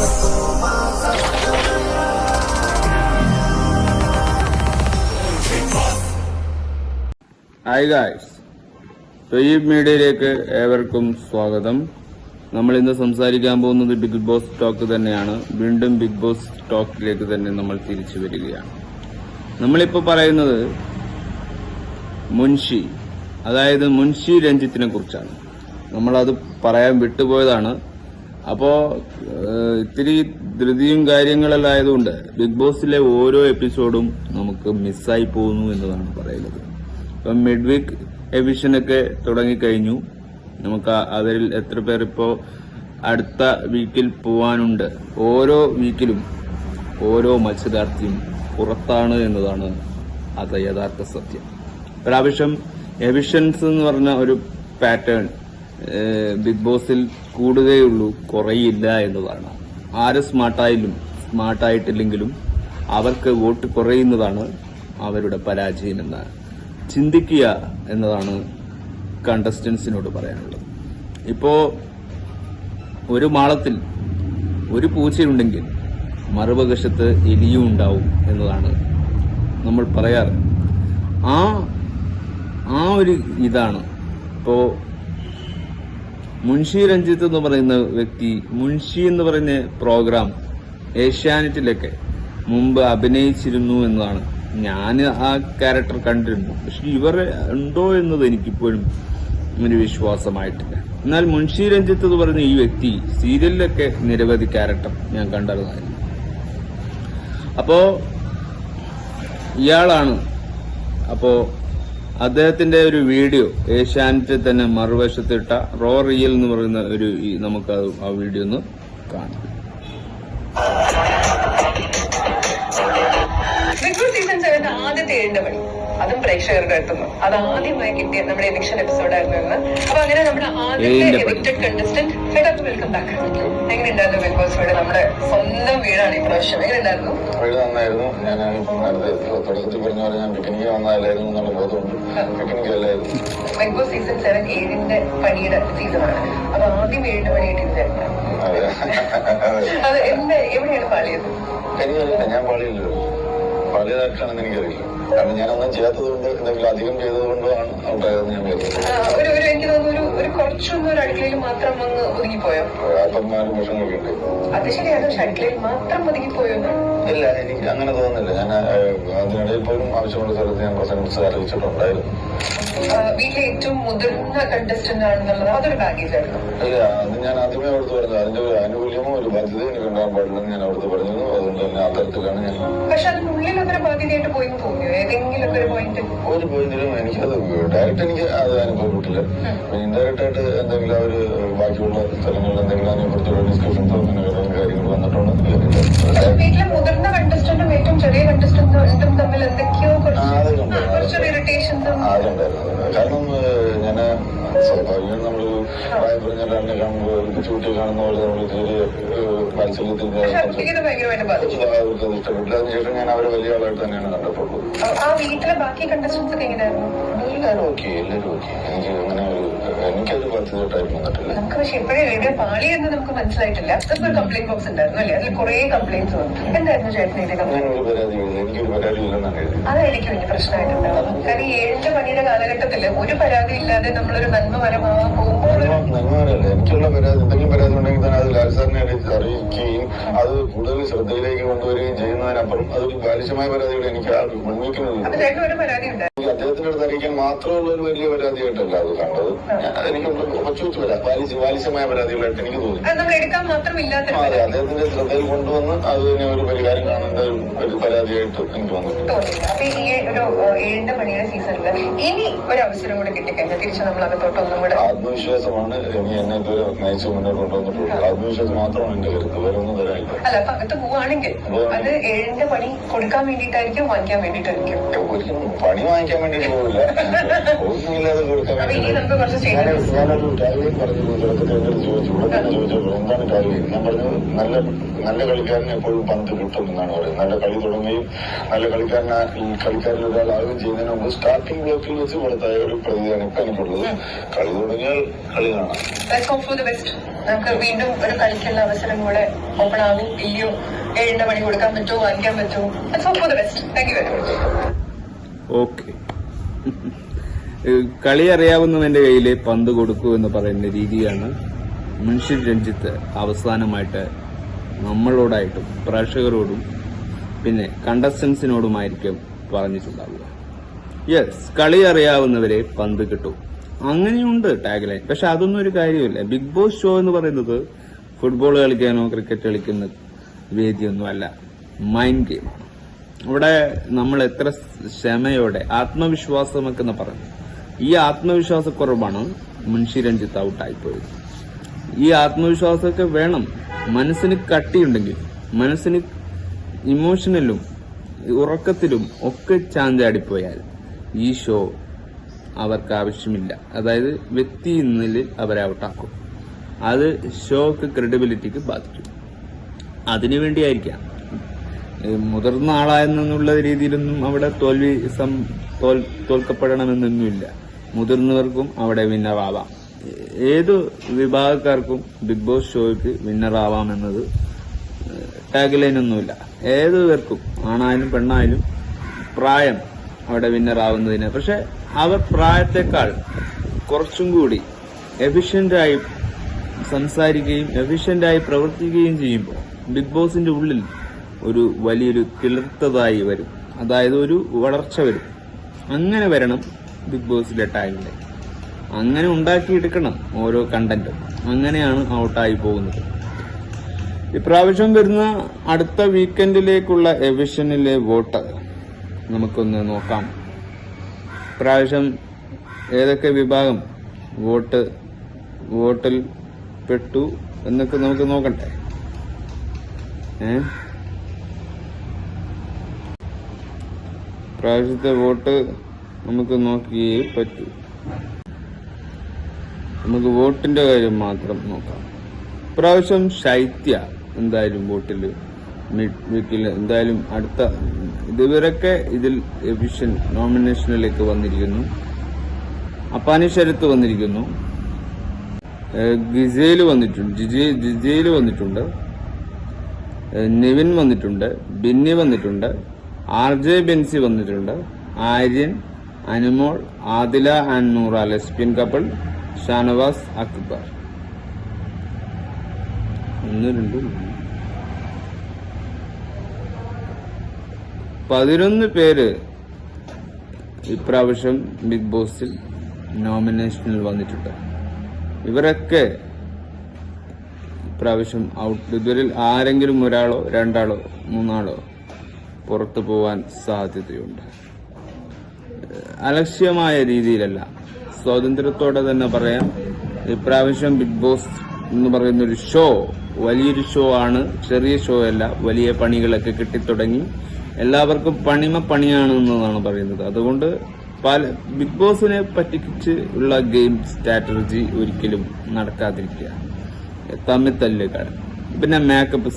Hi guys, Thoyyib മീഡിയയിലേക്ക് ഏവർക്കും സ്വാഗതം. നമ്മൾ ഇന്ന് സംസാരിക്കാൻ പോകുന്നത് ബിഗ് ബോസ് ടോക്ക് തന്നെയാണ്. വീണ്ടും ബിഗ് ബോസ് ടോക്കിലേക്ക് തന്നെ നമ്മൾ തിരിച്ചു വരികയാണ്. നമ്മളിപ്പോൾ പറയുന്നത് മുൻഷി, അതായത് മുൻഷി രഞ്ജിത്തിനെ കുറിച്ചാണ്. നമ്മളത് പറയാൻ വിട്ടുപോയതാണ്. അപ്പോൾ ഇത്തിരി ധൃതിയും കാര്യങ്ങളെല്ലാം ആയതുകൊണ്ട് ബിഗ് ബോസിലെ ഓരോ എപ്പിസോഡും നമുക്ക് മിസ്സായി പോകുന്നു എന്നതാണ് പറയുന്നത്. ഇപ്പം മിഡ് വീക്ക് എവിഷനൊക്കെ തുടങ്ങിക്കഴിഞ്ഞു. നമുക്ക് അവരിൽ എത്ര പേർ ഇപ്പോൾ അടുത്ത വീക്കിൽ പോവാനുണ്ട്. ഓരോ വീക്കിലും ഓരോ മത്സരാർത്ഥിയും പുറത്താണ് എന്നതാണ് അത് യഥാർത്ഥ സത്യം. പ്രാവശ്യം എവിഷൻസ് എന്ന് പറഞ്ഞ ഒരു പാറ്റേൺ ബിഗ് ബോസിൽ കൂടുകയുള്ളൂ, കുറയില്ല എന്നതാണ്. ആര് സ്മാർട്ടായിട്ടില്ലെങ്കിലും അവർക്ക് വോട്ട് കുറയുന്നതാണ് അവരുടെ പരാജയം എന്ന് ചിന്തിക്കുക എന്നതാണ് കണ്ടസ്റ്റൻസിനോട് പറയാനുള്ളത്. ഇപ്പോ ഒരു മാളത്തിൽ ഒരു പൂച്ചയുണ്ടെങ്കിൽ മറുവശത്ത് എലിയും ഉണ്ടാവും എന്നതാണ് നമ്മൾ പറയാറ്. ആ ഒരു ഇതാണ് ഇപ്പോ മുൻഷി രഞ്ജിത്ത് എന്ന് പറയുന്ന വ്യക്തി, മുൻഷി എന്ന് പറയുന്ന പ്രോഗ്രാം ഏഷ്യാനെറ്റിലൊക്കെ മുമ്പ് അഭിനയിച്ചിരുന്നു എന്നതാണ്. ഞാൻ ആ ക്യാരക്ടർ കണ്ടിരുന്നു, പക്ഷെ ഇവർ ഉണ്ടോ എന്നത് എനിക്കിപ്പോഴും ഒരു വിശ്വാസമായിട്ടില്ല. എന്നാൽ മുൻഷി രഞ്ജിത്ത് എന്ന് പറയുന്ന ഈ വ്യക്തി സീരിയലിലൊക്കെ നിരവധി ക്യാരക്ടർ ഞാൻ കണ്ടതായിരുന്നു. അപ്പോ ഇയാളാണ്. അപ്പോ അദ്ദേഹത്തിന്റെ ഒരു വീഡിയോ ഏഷ്യാനെറ്റിൽ തന്നെ മറുവശത്തിട്ട റോ റിയൽ എന്ന് പറയുന്ന ഒരു നമുക്ക് ആ വീഡിയോ ഒന്ന് കാണാം. ബിഗ് ബോസ് സീസൺ 7 ആദ്യത്തെ 7 മണി, അതും പ്രേക്ഷകരുടെ അടുത്തുനിന്ന് അത് ആദ്യമായി കിട്ടിയ നമ്മുടെ എവിക്ഷൻ എപ്പിസോഡായിരുന്നു എന്ന്. അപ്പൊ അങ്ങനെ നമ്മുടെ ആദ്യത്തെ എവിക്റ്റഡ് കണ്ടസ്റ്റന്റ് വെൽക്കം ബാക്ക്. എങ്ങനെയുണ്ടായിരുന്നു ബിഗ് ബോസ് വീട്? നമ്മുടെ സ്വന്തം വീടാണ് ഈ പ്രാവശ്യം. എങ്ങനെയുണ്ടായിരുന്നു? വീട് നന്നായിരുന്നു. ഞാൻ തുടക്കത്തിൽ പറഞ്ഞ പോലെ ഞാൻ പിക്നിക്ക് വന്നാലായിരുന്നു എന്നുള്ള ബോധമുണ്ട്. പിക്നിക്കല്ലായിരുന്നു. ബിഗ് ബോസ് സീസൺ 7 7ന്റെ പണിയുടെ സീസണാണ്. അപ്പൊ ആദ്യം 7 മണി കിട്ടിയിരുന്നു. അത് എവിടെയാണ് പാളിയത്? എനിക്കറിയില്ല, ഞാൻ പാളിയില്ലല്ലോ. പാളിയതായിട്ടാണെന്ന് എനിക്കറിയില്ല. കാരണം ഞാനൊന്നും ചെയ്യാത്തത് കൊണ്ട്, എന്തെങ്കിലും അധികം ചെയ്തത് കൊണ്ടോ ആണ് ഔട്ടായതെന്ന് ഞാൻ കരുതുന്നു. എനിക്ക് തോന്നുന്നു ഒരു കുറച്ചൊന്നും ഒരു അടുക്കളയിൽ മാത്രം അങ്ങ് ഒതുങ്ങിപ്പോയോ? അപ്പം 4 വർഷങ്ങളൊക്കെ ഉണ്ട്. അത് ശരിയാണ്. പക്ഷെ അടുക്കളയിൽ മാത്രം ഒതുങ്ങിപ്പോയോ? ഇല്ല, എനിക്ക് അങ്ങനെ തോന്നുന്നില്ല. ഞാൻ അതിനിടയിൽ പോലും ആവശ്യമുള്ള സ്ഥലത്ത് ഞാൻ പ്രസൻസ് അറിയിച്ചിട്ടുണ്ടായിരുന്നു. വീട്ടിലെ ഏറ്റവും മുതിർന്ന കണ്ടസ്റ്റന്റ് ആണെന്നുള്ളത് അതൊരു ബാഗേജ് ആയിരുന്നു. ഇല്ല, അത് ഞാൻ ആദ്യമേ അവിടുത്തെ പറഞ്ഞു. അതിന്റെ ഒരു ആനുകൂല്യമോ ഒരു ബാധ്യതയോ എനിക്ക് ഉണ്ടാകാൻ പാടില്ലെന്ന് ഞാൻ അവിടുത്തെ പറഞ്ഞിരുന്നു. അതുകൊണ്ട് തന്നെ ആ തരത്തിലാണ് ഞാൻ. പക്ഷെ അതിനുള്ളിൽ അതൊരു ബാധ്യതയായിട്ട് പോയി തോന്നിയോ ഏതെങ്കിലും ഒരു പോയിന്റ്? ഒരു പോയിന്റിലും എനിക്കത് ഡയറക്റ്റ് എനിക്ക് അത് അനുഭവപ്പെട്ടില്ല. ഇൻഡയറക്റ്റ് ആയിട്ട് എന്തെങ്കിലും അവര് ബാക്കിയുള്ള സ്ഥലങ്ങളിൽ എന്തെങ്കിലും അതിനെക്കുറിച്ചുള്ള ഡിസ്കഷൻസോ അങ്ങനെ കാര്യങ്ങൾ വന്നിട്ടുണ്ടോ? വീട്ടിലെ മുതിർന്ന കണ്ടസ്റ്റന്റും ഏറ്റവും ചെറിയ കണ്ടസ്റ്റന്റും തമ്മിൽ എന്തൊക്കെയോ കുറച്ചൊരു ഇറിറ്റേഷൻസ് അതുണ്ടായിരുന്നു. കാരണം ഞാൻ സ്വാഭാവികം നമ്മളൊരു പ്രായം പറഞ്ഞ ഒരാളിനെ കാണുമ്പോൾ ഒരു ചൂട്ടി കാണുന്ന പോലെ നമ്മൾ ചെറിയ മത്സരത്തിൽ അവർക്ക് അത് ഇഷ്ടപ്പെട്ടില്ല. അതിനുശേഷം ഞാൻ അവരെ വലിയ ആളായിട്ട് തന്നെയാണ് കണ്ടപ്പോഴുള്ളത്. ആ വീട്ടിലെ ബാക്കി കണ്ടസ്റ്റൻസ് ഒക്കെ എങ്ങനെയായിരുന്നു? എല്ലാവരും ഓക്കെ. എനിക്ക് അങ്ങനെ എനിക്കത് ബാധ്യതയായിട്ടായിരുന്നു വന്നിട്ടില്ല. നമുക്ക് പക്ഷെ ഇപ്പോഴേ എവിടെ പാളി എന്ന് നമുക്ക് മനസ്സിലായിട്ടില്ല. ഒരു കംപ്ലൈന്റ് ബോക്സ് ഉണ്ടായിരുന്നു അല്ലേ? അതിൽ കുറെ കംപ്ലൈന്റ്സ് വന്നു. എന്തായിരുന്നു ചേട്ടൻ? ഞാനൊരു പരാതിയില്ല, എനിക്കൊരു പരാതി ഇല്ലെന്നാണ് എഴുതി. അതായിരിക്കും വലിയ പ്രശ്നമായിട്ടുണ്ടാവും. കാരണം ഈ 7 മണിയുടെ കാലഘട്ടത്തില് ഒരു പരാതി ഇല്ലാതെ നമ്മളൊരു നന്മമരമാവാൻ പോകുമ്പോൾ നന്മമരല്ല. എനിക്കുള്ള പരാതി, എന്തെങ്കിലും പരാതി ഉണ്ടെങ്കിൽ തന്നെ അത് ലാൽസാറിനെ അറിയിക്കുകയും അത് കൂടുതൽ ശ്രദ്ധയിലേക്ക് കൊണ്ടുവരികയും ചെയ്യുന്നതിനപ്പുറം അതൊരു ബാലിശമായ പരാതികൾ എനിക്ക് ആ മുൻവയ്ക്കുന്നില്ല. ഒരു പരാതി ഉണ്ടായിരുന്നു. അദ്ദേഹത്തിന്റെ അടുത്ത് അറിയിക്കാൻ മാത്രമുള്ള ഒരു വലിയ പരാതിയായിട്ടല്ല അത് കണ്ടത്. എനിക്ക് കൊച്ചു ബാലിശമായ പരാതികളായിട്ട് എനിക്ക് തോന്നി. അതെ, അദ്ദേഹത്തിന്റെ ശ്രദ്ധയിൽ കൊണ്ടുവന്ന് അതിനെ ഒരു പരിഹാരം കാണേണ്ട ഒരു പരാതിയായിട്ട് എനിക്ക് വന്നിട്ടുണ്ട്. അപ്പൊ ഈ ഒരു 7 മണിയുടെ സീസണില് ഇനി ഒരു അവസരം കൂടെ കിട്ടിക്കഴിഞ്ഞാൽ തിരിച്ച് നമ്മൾ അകത്തോട്ടൊന്നും കൂടെ ആത്മവിശ്വാസമാണ് ഇനി എന്നെ ഇതുവരെ നയിച്ച് മുന്നോട്ട് കൊണ്ടുവന്നിട്ടുള്ളത്. ആത്മവിശ്വാസം മാത്രമാണ് എന്റെ കരുത്ത്, വേറെ ഒന്നും തരാനില്ല. അല്ല, അപ്പൊ അകത്ത് പോവാണെങ്കിൽ അത് 7 മണി കൊടുക്കാൻ വേണ്ടിയിട്ടായിരിക്കും, വാങ്ങിക്കാൻ വേണ്ടിയിട്ടായിരിക്കും? ഒരിക്കലും പണി വാങ്ങിക്കാൻ വേണ്ടിയിട്ട് പോകില്ല, ഒന്നുമില്ലാതെ കൊടുക്കാൻ വേണ്ടി. ഞാനൊരു ടാഗ്ലൈൻ പറഞ്ഞു തുടക്കത്തിൽ എന്റെ അടുത്ത് ചോദിച്ചു, ഇവിടെ തന്നെ ചോദിച്ചപ്പോൾ എന്താണ് ടാഗ്ലൈൻ? ഞാൻ പറഞ്ഞത് നല്ല കളിക്കാരന് എപ്പോഴും പന്ത് കിട്ടും എന്നാണ് പറയുന്നത്. നല്ല കളി തുടങ്ങുകയും നല്ല കളിക്കാരിൽ ഒരാളാവുകയും ചെയ്യുന്നതിന് മുമ്പ് സ്റ്റാർട്ടിംഗ് ബ്ലോക്കിൽ വെച്ച് കൊടുത്തായ ഒരു പ്രതിയാണ് ഇപ്പൊ എനിക്കുള്ളത്. കളി തുടങ്ങിയാൽ കളി കാണാം. നമുക്ക് വീണ്ടും ഒരു കളിക്കുള്ള അവസരം കൂടെ ഓപ്പൺ ആവും ഇല്ലയോ, 7 മണി കൊടുക്കാൻ പറ്റുമോ, വാങ്ങിക്കാൻ പറ്റുമോ? For the best. Thank you very much. Okay. കളി അറിയാവുന്നവന്റെ കയ്യിലെ പന്ത് കൊടുക്കൂ എന്ന് പറയുന്ന രീതിയാണ് മുൻഷി രഞ്ജിത്ത് അവസാനമായിട്ട് നമ്മളോടായിട്ടും പ്രേക്ഷകരോടും പിന്നെ കണ്ടസ്റ്റൻസിനോടുമായിരിക്കും പറഞ്ഞിട്ടുണ്ടാവുക. യെസ്, കളി അറിയാവുന്നവരെ പന്ത് കിട്ടും, അങ്ങനെയുണ്ട് ടാഗ് ലൈൻ. പക്ഷെ അതൊന്നും ഒരു കാര്യമില്ല. ബിഗ് ബോസ് ഷോ എന്ന് പറയുന്നത് ഫുട്ബോൾ കളിക്കാനോ ക്രിക്കറ്റ് കളിക്കുന്ന വേദിയൊന്നുമല്ല, മൈൻഡ് ഗെയിമാണ്. അവിടെ നമ്മൾ എത്ര ക്ഷമയോടെ ആത്മവിശ്വാസമൊക്കെ എന്ന് പറഞ്ഞു, ഈ ആത്മവിശ്വാസക്കുറവാണ് മുൻഷി രഞ്ജിത്ത് ഔട്ടായിപ്പോയത്. ഈ ആത്മവിശ്വാസമൊക്കെ വേണം. മനസ്സിന് കട്ടിയുണ്ടെങ്കിൽ, മനസ്സിന് ഇമോഷണലും ഉറക്കത്തിലും ഒക്കെ ചാഞ്ചാടിപ്പോയാൽ ഈ ഷോ അവർക്ക് ആവശ്യമില്ല. അതായത് വ്യക്തി ഇന്നലിൽ അവരെ ഔട്ടാക്കും. അത് ഷോക്ക് ക്രെഡിബിലിറ്റിക്ക് ബാധിക്കും. അതിനുവേണ്ടിയായിരിക്കാം. മുതിർന്ന ആളായെന്നുള്ള രീതിയിലൊന്നും അവിടെ തോൽക്കപ്പെടണമെന്നൊന്നുമില്ല. മുതിർന്നവർക്കും അവിടെ വിന്നറാവാം. ഏതു വിഭാഗക്കാർക്കും ബിഗ് ബോസ് ഷോയ്ക്ക് വിന്നറാവാമെന്നത് ടാഗ് ലൈനൊന്നുമില്ല. ഏതു പേർക്കും, ആണായാലും പെണ്ണായാലും, പ്രായം അവിടെ വിന്നറാവുന്നതിന്. പക്ഷെ അവർ പ്രായത്തെക്കാൾ കുറച്ചും കൂടി എഫിഷ്യന്റായി സംസാരിക്കുകയും എഫിഷ്യന്റായി പ്രവർത്തിക്കുകയും ചെയ്യുമ്പോൾ ബിഗ് ബോസിന്റെ ഉള്ളിൽ ഒരു വലിയൊരു കിളിർത്തതായി വരും. അതായത് ഒരു വളർച്ച വരും. അങ്ങനെ വരണം ബിഗ് ബോസിലെ ടാഗ് ലൈൻ. അങ്ങനെ ഉണ്ടാക്കിയെടുക്കണം ഓരോ കണ്ടന്റും. അങ്ങനെയാണ് ഔട്ടായി പോകുന്നത്. ഇപ്രാവശ്യം വരുന്ന അടുത്ത വീക്കെൻഡിലേക്കുള്ള എവിഷനിലെ വോട്ട് നമുക്കൊന്ന് നോക്കാം. ഇപ്രാവശ്യം ഏതൊക്കെ വിഭാഗം വോട്ടിൽ പെട്ടു എന്നൊക്കെ നമുക്ക് നോക്കണ്ടേ. ഇപ്രാവശ്യത്തെ വോട്ട് നമുക്ക് നോക്കിയേ പറ്റൂ. നമുക്ക് വോട്ടിന്റെ കാര്യം മാത്രം നോക്കാം. ഇപ്രാവശ്യം ശൈത്യ എന്തായാലും വോട്ടിൽ വീക്കിൽ എന്തായാലും അടുത്ത ഇതുവരൊക്കെ ഇതിൽ എവിഷൻ നോമിനേഷനിലേക്ക് വന്നിരിക്കുന്നു. അപ്പാനി ശരത്ത് വന്നിരിക്കുന്നു, ജിജയിൽ വന്നിട്ടുണ്ട്, നിവിൻ വന്നിട്ടുണ്ട്, ബിന്നി വന്നിട്ടുണ്ട്, RJ ബെൻസി വന്നിട്ടുണ്ട്, Aryan, Anumol, Adila and Noora lesbian couple, Shanavas Akbar. 11 പേര് ഇപ്രാവശ്യം ബിഗ് ബോസിൽ നോമിനേഷനിൽ വന്നിട്ടുണ്ട്. ഇവരൊക്കെ ഇപ്രാവശ്യം ഔട്ട്. ഇവരിൽ ആരെങ്കിലും ഒരാളോ 2 ആളോ 3 ആളോ പുറത്തു പോവാൻ സാധ്യതയുണ്ട്. അലക്ഷ്യമായ രീതിയിലല്ല, സ്വാതന്ത്ര്യത്തോടെ തന്നെ പറയാം. ഇപ്രാവശ്യം ബിഗ് ബോസ് എന്ന് പറയുന്നൊരു ഷോ വലിയൊരു ഷോ ആണ്, ചെറിയ ഷോ അല്ല. വലിയ പണികളൊക്കെ കിട്ടിത്തുടങ്ങി. എല്ലാവർക്കും പണിയാണ് എന്നതാണ് പറയുന്നത്. അതുകൊണ്ട് ബിഗ് ബോസിനെ പറ്റിച്ച് ഉള്ള ഗെയിം സ്ട്രാറ്റജി ഒരിക്കലും നടക്കാതിരിക്കുക. തമ്മിൽ തല്ലുകൾ, പിന്നെ മേക്കപ്പ്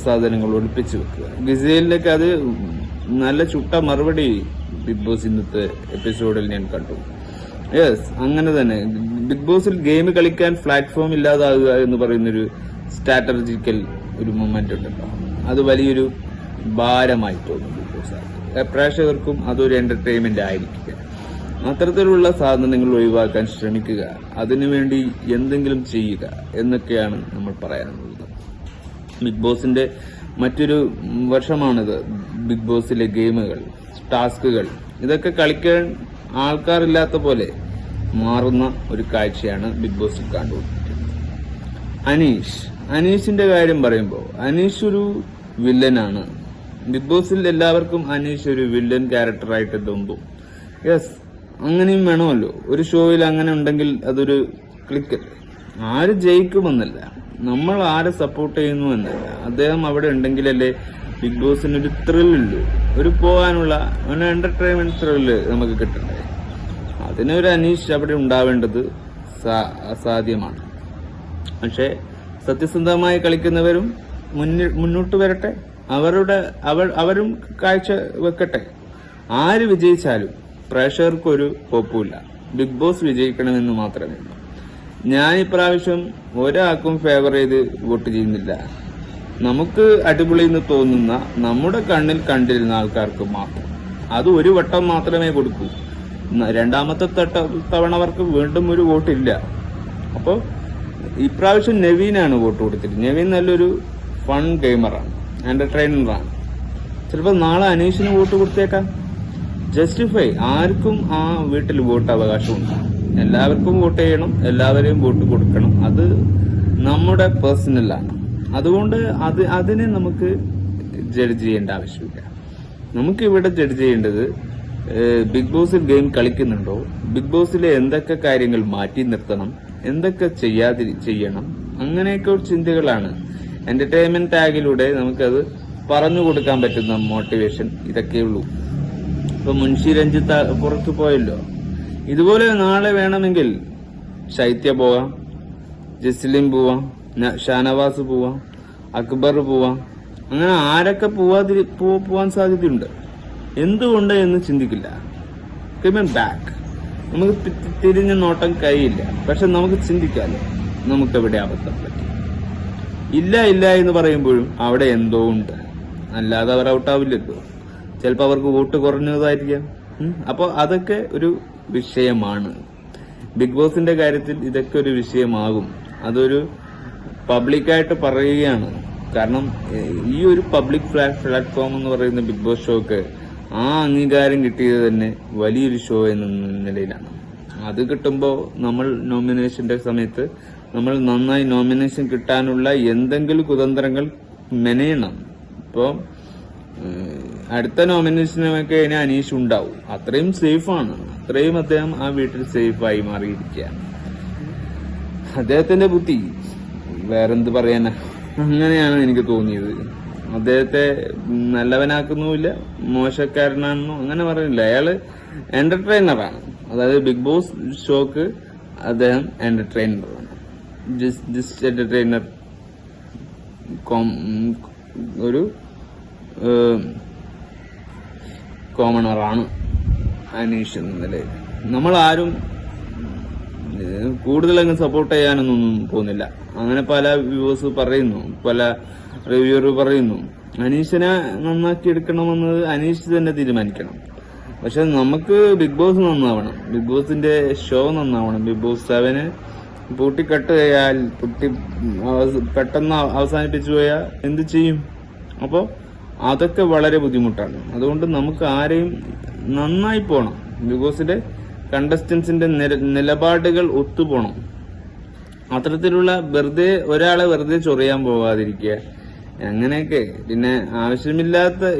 സാധനങ്ങൾ ഒളിപ്പിച്ചു വെക്കുക. ഗിസേലിലേക്ക് അത് നല്ല ചുട്ട മറുപടി ബിഗ് ബോസ് ഇന്നത്തെ എപ്പിസോഡിൽ ഞാൻ കണ്ടു. യെസ്, അങ്ങനെ തന്നെ ബിഗ് ബോസിൽ ഗെയിം കളിക്കാൻ പ്ലാറ്റ്ഫോം ഇല്ലാതാകുക എന്ന് പറയുന്നൊരു സ്ട്രാറ്റജിക്കൽ ഒരു മൊമെന്റ് ഉണ്ടല്ലോ, അത് വലിയൊരു ഭാരമായി തോന്നും ബിഗ് ബോസ്. പ്രേക്ഷകർക്കും അതൊരു എന്റർടൈൻമെന്റ് ആയിരിക്കുക. അത്തരത്തിലുള്ള സാധനങ്ങൾ ഒഴിവാക്കാൻ ശ്രമിക്കുക, അതിനുവേണ്ടി എന്തെങ്കിലും ചെയ്യുക എന്നൊക്കെയാണ് നമ്മൾ പറയാനുള്ളത്. ബിഗ് ബോസിന്റെ മറ്റൊരു വർഷമാണിത്. ബിഗ് ബോസിലെ ഗെയിമുകൾ, ടാസ്കുകൾ, ഇതൊക്കെ കളിക്കാൻ ആൾക്കാരില്ലാത്ത പോലെ മാറുന്ന ഒരു കാഴ്ചയാണ് ബിഗ് ബോസിൽ കണ്ടുകൊണ്ടിരിക്കുന്നത്. അനീഷിന്റെ കാര്യം പറയുമ്പോൾ അനീഷ് ഒരു വില്ലനാണ്. ബിഗ് ബോസിൽ എല്ലാവർക്കും അനീഷ് ഒരു വില്ലൻ ക്യാരക്ടറായിട്ട് തോന്നും. യെസ്, അങ്ങനെയും വേണമല്ലോ. ഒരു ഷോയിൽ അങ്ങനെ ഉണ്ടെങ്കിൽ അതൊരു ക്ലിക്കല്ലേ. ആര് ജയിക്കുമെന്നല്ല, നമ്മൾ ആരെ സപ്പോർട്ട് ചെയ്യുന്നു എന്നല്ല. അദ്ദേഹം അവിടെ ഉണ്ടെങ്കിലല്ലേ ബിഗ് ബോസിനൊരു ത്രില്ലുള്ളൂ, ഒരു പോകാനുള്ള ഒരു എന്റർടൈൻമെന്റ് ത്രില്ല് നമുക്ക് കിട്ടണ്ടേ. അതിനൊരു അനീഷ് അവിടെ ഉണ്ടാവേണ്ടത് അസാധ്യമാണ്. പക്ഷെ സത്യസന്ധമായി കളിക്കുന്നവരും മുന്നോട്ട് വരട്ടെ, അവരും കാഴ്ച വെക്കട്ടെ. ആര് വിജയിച്ചാലും പ്രേക്ഷകർക്കൊരു കുഴപ്പമില്ല. ബിഗ് ബോസ് വിജയിക്കണമെന്ന് മാത്രമേ ഉള്ളൂ. ഞാൻ ഇപ്രാവശ്യം ഒരാൾക്കും ഫേവർ ചെയ്ത് വോട്ട് ചെയ്യുന്നില്ല. നമുക്ക് അടിപൊളി എന്ന് തോന്നുന്ന നമ്മുടെ കണ്ണിൽ കണ്ടിരുന്ന ആൾക്കാർക്ക് മാത്രം. അത് ഒരു വട്ടം മാത്രമേ കൊടുക്കൂ. രണ്ടാമത്തെ തവണ അവർക്ക് വീണ്ടും ഒരു വോട്ടില്ല. അപ്പോൾ ഇപ്രാവശ്യം നവീനാണ് വോട്ട് കൊടുത്തിട്ട്. നവീൻ നല്ലൊരു ഫൺ ഗെയിമറാണ്, എന്റർടൈനറാണ്. ചിലപ്പോൾ നാളെ അനീഷിന് വോട്ട് കൊടുത്തേക്കാം. ജസ്റ്റിഫൈ. ആർക്കും ആ വീട്ടിൽ വോട്ട് അവകാശമുണ്ട്. എല്ലാവർക്കും വോട്ട് ചെയ്യണം, എല്ലാവരെയും വോട്ട് കൊടുക്കണം. അത് നമ്മുടെ പേഴ്സണലാണ്. അതുകൊണ്ട് അതിനെ നമുക്ക് ജഡ്ജ് ചെയ്യേണ്ട ആവശ്യമില്ല. നമുക്ക് ഇവിടെ ജഡ്ജ് ചെയ്യേണ്ടത് ബിഗ് ബോസിൽ ഗെയിം കളിക്കുന്നുണ്ടോ, ബിഗ് ബോസിലെ എന്തൊക്കെ കാര്യങ്ങൾ മാറ്റി നിർത്തണം, എന്തൊക്കെ ചെയ്യണം, അങ്ങനെയൊക്കെ ചിന്തകളാണ്. എന്റർടൈൻമെന്റ് ടാഗിലൂടെ നമുക്കത് പറഞ്ഞു കൊടുക്കാൻ പറ്റുന്ന മോട്ടിവേഷൻ ഇതൊക്കെയുള്ളൂ. ഇപ്പൊ മുൻഷി രഞ്ജിത്ത് പുറത്തു പോയല്ലോ. ഇതുപോലെ നാളെ വേണമെങ്കിൽ ശൈത്യ പോവാം, ജസ്ലിൻ പോവാം, ഷാനവാസ് പോവാം, അക്ബർ പോവാം. അങ്ങനെ ആരൊക്കെ പോവാൻ സാധ്യതയുണ്ട്. എന്തുകൊണ്ട് എന്ന് ചിന്തിക്കില്ല. കമൻ ബാക്ക്. നമുക്ക് തിരിഞ്ഞു നോട്ടം കഴിയില്ല. പക്ഷെ നമുക്ക് ചിന്തിക്കാമല്ലോ നമുക്കെവിടെ അബദ്ധം പറ്റി. ഇല്ല എന്ന് പറയുമ്പോഴും അവിടെ എന്തോ ഉണ്ട്. അല്ലാതെ അവർ ഔട്ടാവില്ലല്ലോ. ചിലപ്പോൾ അവർക്ക് വോട്ട് കുറഞ്ഞതായിരിക്കാം. അപ്പോൾ അതൊക്കെ ഒരു വിഷയമാണ്. ബിഗ് ബോസിന്റെ കാര്യത്തിൽ ഇതൊക്കെ ഒരു വിഷയമാകും. അതൊരു പബ്ലിക്കായിട്ട് പറയുകയാണ്. കാരണം ഈ ഒരു പബ്ലിക് പ്ലാറ്റ്ഫോം എന്ന് പറയുന്ന ബിഗ് ബോസ് ഷോക്ക് ആ അംഗീകാരം കിട്ടിയത് തന്നെ വലിയൊരു ഷോ എന്ന നിലയിലാണ്. അത് കിട്ടുമ്പോൾ നമ്മൾ നോമിനേഷന്റെ സമയത്ത് നമ്മൾ നന്നായി നോമിനേഷൻ കിട്ടാനുള്ള എന്തെങ്കിലും കുതന്ത്രങ്ങൾ മെനയണം. ഇപ്പോൾ അടുത്ത നോമിനേഷനൊക്കെ ഇനി അനീഷ് ഉണ്ടാവും. അത്രയും സേഫാണ്. അത്രയും അദ്ദേഹം ആ വീട്ടിൽ സേഫായി മാറിയിരിക്കുകയാണ്. അദ്ദേഹത്തിന്റെ ബുദ്ധി വേറെന്ത് പറയാനാ. അങ്ങനെയാണ് എനിക്ക് തോന്നിയത്. അദ്ദേഹത്തെ നല്ലവനാക്കുന്നുമില്ല, മോശക്കാരനാണെന്നോ അങ്ങനെ പറയുന്നില്ല. അയാള് എന്റർടൈനറാണ്. അതായത് ബിഗ് ബോസ് ഷോക്ക് അദ്ദേഹം എന്റർടൈനറാണ്. ജസ്റ്റ് എന്റർടൈനർ, ഒരു കോമണറാണ് അനീഷ് എന്ന നിലയിൽ. നമ്മൾ ആരും കൂടുതലങ്ങ് സപ്പോർട്ട് ചെയ്യാനൊന്നും പോകുന്നില്ല. അങ്ങനെ പല വ്യൂവേഴ്സ് പറയുന്നു, പല റിവ്യൂവർ പറയുന്നു. അനീഷിനെ നന്നാക്കി എടുക്കണമെന്നത് അനീഷ് തന്നെ തീരുമാനിക്കണം. പക്ഷെ നമുക്ക് ബിഗ് ബോസ് നന്നാവണം, ബിഗ് ബോസിന്റെ ഷോ നന്നാവണം. ബിഗ് ബോസ് 7 പൂട്ടിക്കട്ട് ചെയ്യാൽ പെട്ടെന്ന് അവസാനിപ്പിച്ചു പോയാൽ എന്ത് ചെയ്യും? അപ്പോൾ അതൊക്കെ വളരെ ബുദ്ധിമുട്ടാണ്. അതുകൊണ്ട് നമുക്ക് ആരെയും നന്നായി പോണം. ബിഗ് ബോസിന്റെ കണ്ടസ്റ്റൻസിന്റെ നിലപാടുകൾ ഒത്തുപോണം. അത്തരത്തിലുള്ള ഒരാളെ വെറുതെ ചൊറിയാൻ പോകാതിരിക്കുക, അങ്ങനെയൊക്കെ. പിന്നെ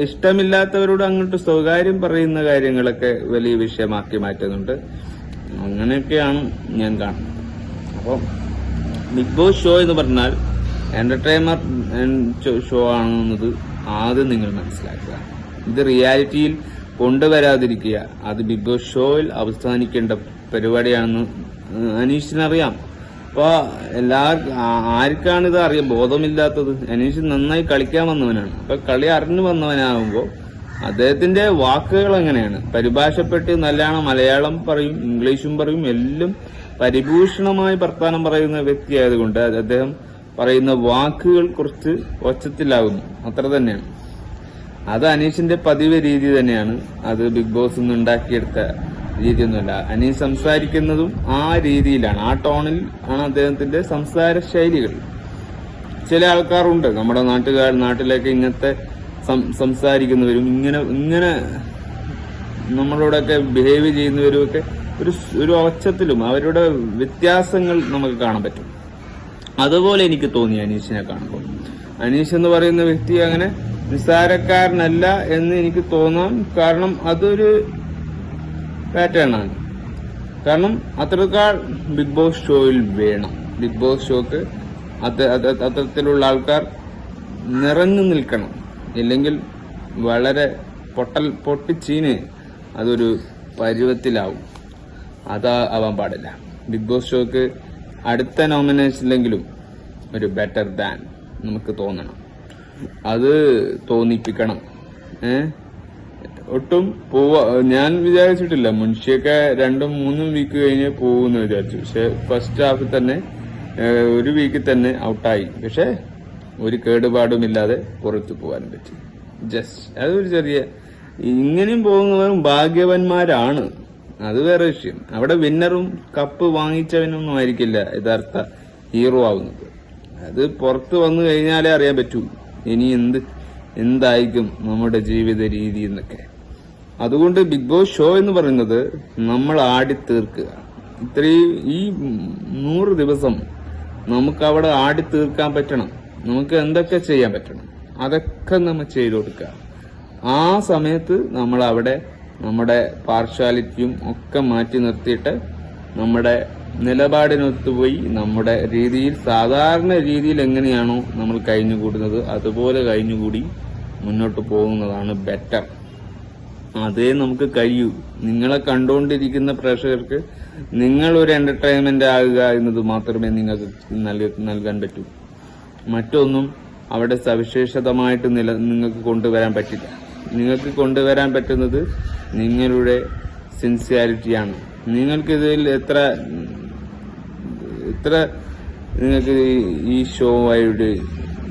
ഇഷ്ടമില്ലാത്തവരോട് അങ്ങോട്ട് സ്വകാര്യം പറയുന്ന കാര്യങ്ങളൊക്കെ വലിയ വിഷയമാക്കി മാറ്റുന്നുണ്ട്. അങ്ങനെയൊക്കെയാണ് ഞാൻ കാണുന്നത്. അപ്പോൾ ബിഗ് ബോസ് ഷോ എന്ന് പറഞ്ഞാൽ എന്റർടൈനർ ഷോ ആണെന്നത് ആദ്യം നിങ്ങൾ മനസ്സിലാക്കുക. ഇത് റിയാലിറ്റിയിൽ കൊണ്ടുവരാതിരിക്കുക. അത് ബിഗ് ബോസ് ഷോയിൽ അവസാനിക്കേണ്ട പരിപാടിയാണെന്ന് അനീഷിനറിയാം. അപ്പൊ ആർക്കാണ് ഇത് അറിയാം ബോധമില്ലാത്തത്? അനീഷ് നന്നായി കളിക്കാൻ വന്നവനാണ്. അപ്പൊ കളി അറിഞ്ഞു വന്നവനാകുമ്പോൾ അദ്ദേഹത്തിന്റെ വാക്കുകൾ എങ്ങനെയാണ് പരിഭാഷപ്പെട്ട് നല്ലോണം മലയാളം പറയും, ഇംഗ്ലീഷും പറയും, എല്ലാം പരിഭൂഷണമായി വർത്താനം പറയുന്ന വ്യക്തിയായതുകൊണ്ട് അദ്ദേഹം പറയുന്ന വാക്കുകൾ കുറച്ച് ഒച്ചത്തിലാകുന്നു. അത്ര തന്നെയാണ്. അത് അനീഷിന്റെ പതിവ് രീതി തന്നെയാണ്. അത് ബിഗ് ബോസ് നിന്ന് ഉണ്ടാക്കിയെടുത്ത രീതിയൊന്നുമല്ല. അനീഷ് സംസാരിക്കുന്നതും ആ രീതിയിലാണ്, ആ ടോണിൽ ആണ് അദ്ദേഹത്തിന്റെ സംസാര ശൈലികൾ. ചില ആൾക്കാരുണ്ട് നമ്മുടെ നാട്ടിലേക്ക് ഇങ്ങനത്തെ സംസാരിക്കുന്നവരും ഇങ്ങനെ നമ്മളോടൊക്കെ ബിഹേവ് ചെയ്യുന്നവരും ഒക്കെ ഒരു ഒച്ചത്തിലും അവരുടെ വ്യത്യാസങ്ങൾ നമുക്ക് കാണാൻ പറ്റും. അതുപോലെ എനിക്ക് തോന്നി അനീഷിനെ കാണുമ്പോൾ. അനീഷ് എന്ന് പറയുന്ന വ്യക്തി അങ്ങനെ നിസ്സാരക്കാരനല്ല എന്ന് എനിക്ക് തോന്നാം. കാരണം അതൊരു പാറ്റേൺ ആണ്. കാരണം അത്രക്കാൾ ബിഗ് ബോസ് ഷോയിൽ വേണം. ബിഗ് ബോസ് ഷോക്ക് അത്തരത്തിലുള്ള ആൾക്കാർ നിറഞ്ഞു നിൽക്കണം. ഇല്ലെങ്കിൽ വളരെ പൊട്ടിച്ചീന് അതൊരു പരുവത്തിലാവും. അതാവാൻ പാടില്ല. ബിഗ് ബോസ് ഷോക്ക് അടുത്ത നോമിനേഷനിലെങ്കിലും ഒരു ബെറ്റർ ദാൻ നമുക്ക് തോന്നണം. അത് തോന്നിപ്പിക്കണം. ഒട്ടും ഞാൻ വിചാരിച്ചിട്ടില്ല. മുൻഷിയൊക്കെ 2-3 വീക്ക് കഴിഞ്ഞ് പോകുമെന്ന് വിചാരിച്ചു. പക്ഷെ ഫസ്റ്റ് ഹാഫിൽ തന്നെ 1 വീക്കിൽ തന്നെ ഔട്ടായി. പക്ഷെ ഒരു കേടുപാടുമില്ലാതെ പുറത്തു പോകാൻ പറ്റി. അതൊരു ചെറിയ, ഇങ്ങനെയും പോകുന്നവരും ഭാഗ്യവന്മാരാണ്. അത് വേറെ വിഷയം. അവിടെ വിന്നറും കപ്പ് വാങ്ങിച്ചവനൊന്നും ആയിരിക്കില്ല യഥാർത്ഥ ഹീറോ ആവുന്നത്. അത് പുറത്ത് വന്നു കഴിഞ്ഞാലേ അറിയാൻ പറ്റൂ ഇനി എന്തായിരിക്കും നമ്മുടെ ജീവിത രീതി എന്നൊക്കെ. അതുകൊണ്ട് ബിഗ് ബോസ് ഷോ എന്ന് പറയുന്നത് നമ്മൾ ആടി തീർക്കുക. ഈ 100 ദിവസം നമുക്ക് അവിടെ ആടി തീർക്കാൻ പറ്റണം. നമുക്ക് എന്തൊക്കെ ചെയ്യാൻ പറ്റണം അതൊക്കെ നമ്മൾ ചെയ്തു കൊടുക്കുക. ആ സമയത്ത് നമ്മൾ അവിടെ നമ്മുടെ പാർഷ്യാലിറ്റിയും ഒക്കെ മാറ്റി നിർത്തിയിട്ട് നമ്മുടെ നിലപാടിനൊത്തുപോയി നമ്മുടെ രീതിയിൽ, സാധാരണ രീതിയിൽ എങ്ങനെയാണോ നമ്മൾ കഴിഞ്ഞുകൂടുന്നത് അതുപോലെ കഴിഞ്ഞുകൂടി മുന്നോട്ട് പോകുന്നതാണ് ബെറ്റർ. അതേ നമുക്ക് കഴിയൂ. നിങ്ങളെ കണ്ടുകൊണ്ടിരിക്കുന്ന പ്രേക്ഷകർക്ക് നിങ്ങൾ ഒരു എന്റർടൈൻമെന്റ് ആകുക എന്നത് മാത്രമേ നിങ്ങൾക്ക് നൽകാൻ പറ്റൂ. മറ്റൊന്നും അവിടെ സവിശേഷതമായിട്ട് നിങ്ങൾക്ക് കൊണ്ടുവരാൻ പറ്റില്ല. നിങ്ങൾക്ക് കൊണ്ടുവരാൻ പറ്റുന്നത് നിങ്ങളുടെ സിൻസിയാരിറ്റിയാണ്. നിങ്ങൾക്കിതിൽ എത്ര നിങ്ങൾക്ക് ഈ ഷോയുമായിട്ട്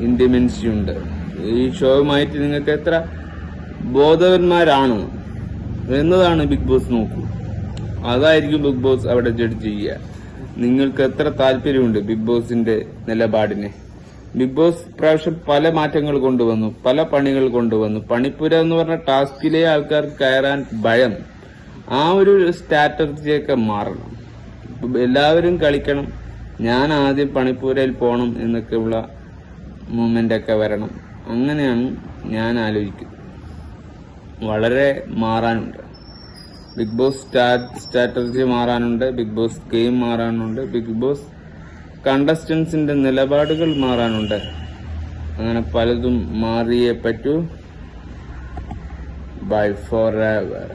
ഇന്റിമൻസി ഉണ്ട്, ഈ ഷോയുമായിട്ട് നിങ്ങൾക്ക് എത്ര ബോധവന്മാരാണ് എന്നതാണ് ബിഗ് ബോസ് നോക്കൂ. അതായിരിക്കും ബിഗ് ബോസ് അവിടെ ജഡ്ജ് ചെയ്യുക. നിങ്ങൾക്ക് എത്ര താല്പര്യമുണ്ട് ബിഗ് ബോസിന്റെ നിലപാടിനെ. ബിഗ് ബോസ് പ്രാവശ്യം പല മാറ്റങ്ങൾ കൊണ്ടുവന്നു, പല പണികൾ കൊണ്ടുവന്നു. പണിപ്പുര എന്ന് പറഞ്ഞ ടാസ്കിലെ ആൾക്കാർക്ക് കയറാൻ ഭയം. ആ ഒരു സ്ട്രാറ്റജിയൊക്കെ മാറണം. എല്ലാവരും കളിക്കണം, ഞാൻ ആദ്യം പണിപ്പുരയിൽ പോകണം എന്നൊക്കെയുള്ള മൂവ്മെന്റ് ഒക്കെ വരണം. അങ്ങനെയാണ് ഞാൻ ആലോചിക്കുന്നത്. വളരെ മാറാനുണ്ട്. ബിഗ് ബോസ് സ്ട്രാറ്റജി മാറാനുണ്ട്, ബിഗ് ബോസ് ഗെയിം മാറാനുണ്ട്, ബിഗ് ബോസ് കണ്ടസ്റ്റൻസിന്റെ നിലപാടുകൾ മാറാനുണ്ട്. അങ്ങനെ പലതും മാറിയേ പറ്റൂ. Bye for ever.